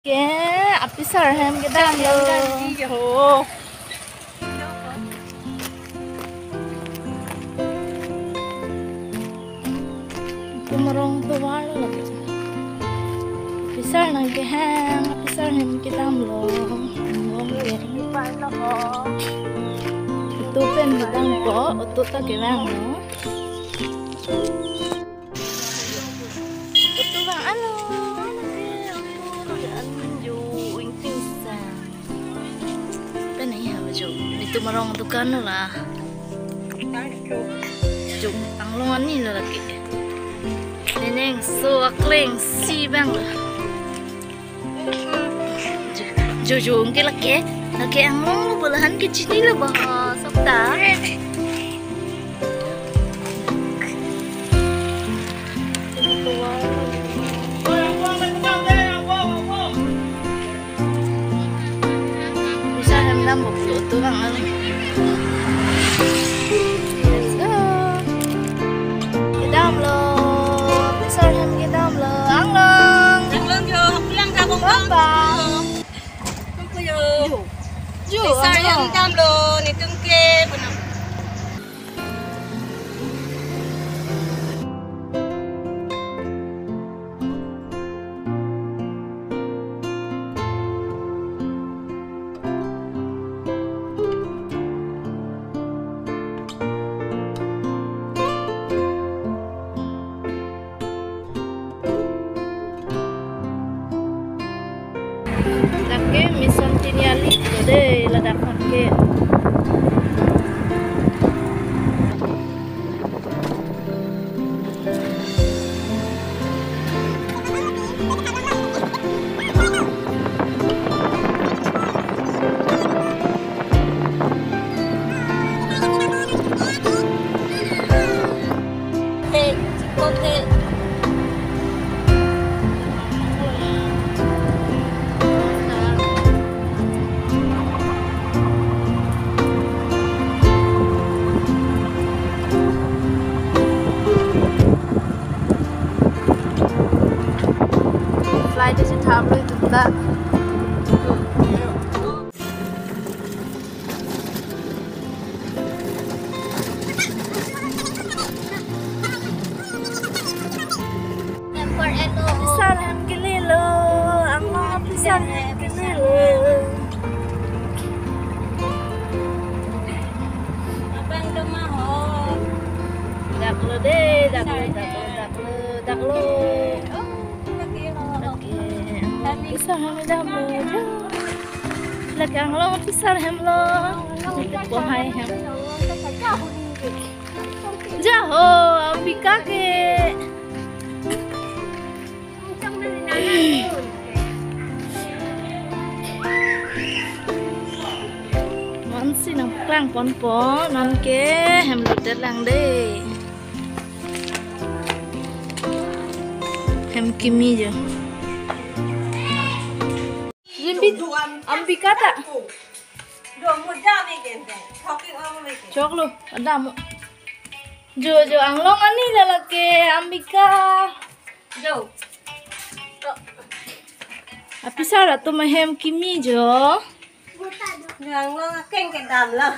Kaya, apisarhai kita lo. Kumarong tuwa lo. Apisarhai kita lo. Itu pen kita lo, itu tak kira lo. Itu bang ano. Itu marong dukan lah. Jom Anglong ni lah lagi. Neneng so akleng si bang lah. Jom ke lagi. Lagi Anglong lu belahan ke sini lah bah. Sabda. Bisa hendak buat tu bang. Let's go. Kita lo. Apisarhai kita lo. Anglong. Anglong yo, pulang ka bong bang. Tunggu yo. Apisarhai kita lo, ni tungke pun. Laki mission tiniali deh ledakan ke. Flight is tablet to that. Apisarhai kita lo. Anglong apisarhai kita lo. Abang demah. Dak lo deh, dak lo. Apisarhai dah lo. Lagi Anglong apisarhai lo. Kita pohai hem. Jauh, ambika ke. Mansi nak perang pon nanke hem luter lang deh. Hem kimi je. Rimbit ambika tak? Dua muda bikin deh. Talking over bikin. Cok lu, ada mu. Jo Anglong ani lah lagi ambika. Jo. Apisarhai tu mahem kimi jo. Anglong keng ke dam lah.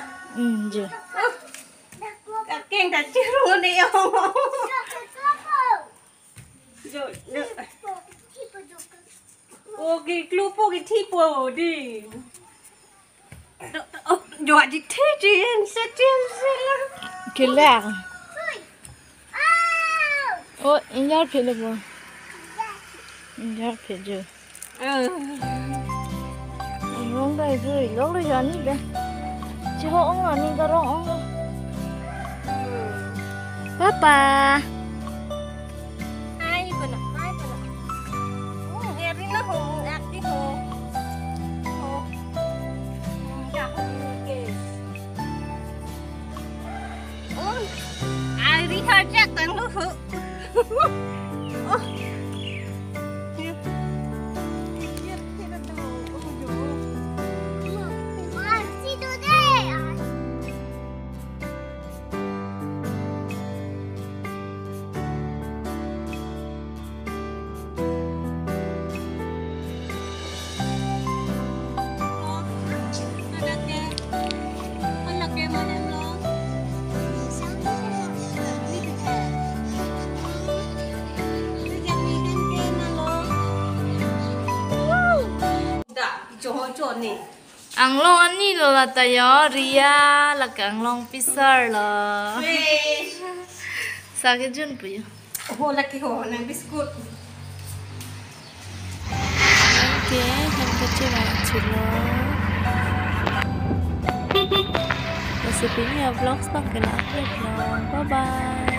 Jo. Keng tak cirung ni yo. Jo. Oh, kelupo ke tipu di. Oh, jo di tijen setiap sila. Kelar. Oh, injar pele bo. Injar pele. Anglong dah itu, lo jadi deh. Ciho ong ani garong ong. Papa. Hai pun. Oh, hari nak hong aktif hong. Oh. Ya, okey. Oh. Hari kerja kan lu. Oh. chỗ nè. Anglong ani lo la tayo Ria la ka Anglong pisar lo. Sa ke jun pu yo. Hồ là cái hồ này biscuit. Oke, ham kecil banget lo. Resepnya vlog pakai upload lo. Bye bye.